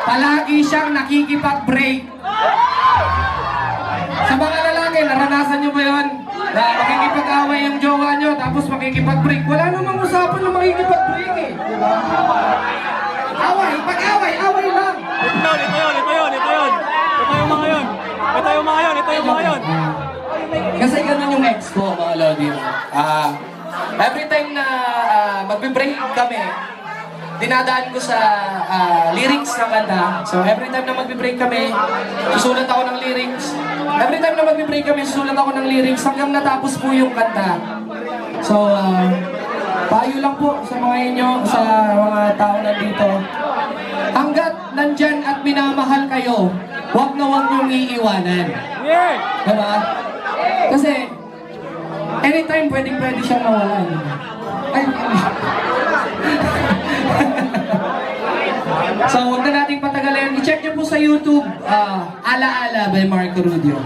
palagi siyang nakikipag-break. Sa mga lalaki, naranasan nyo ba yun? Na makikipag-away yung jowa nyo, tapos makikipag-break. Wala namang usapan na makikipag-break eh. Diba? Away, pag-away, away lang. Ito yung mga yun. Kasi ganun yung ex ko, mga lodi. Every time na magbe-break kami, dinadaan ko sa lyrics ng kanta. So every time na magbe-break kami, susulat ako ng lyrics. Every time na magbe-break kami, susulat ako ng lyrics hanggang natapos po yung kanta. So, payo lang po sa mga inyo, sa mga tao nandito. Hanggat nandyan at minamahal kayo, huwag na huwag niyong iiwanan. Diba? Kasi, anytime pwede siyang mawalan. Ay, so, huwag na nating patagalin. I-check niyo po sa YouTube, Ala Ala by Marco Rudio.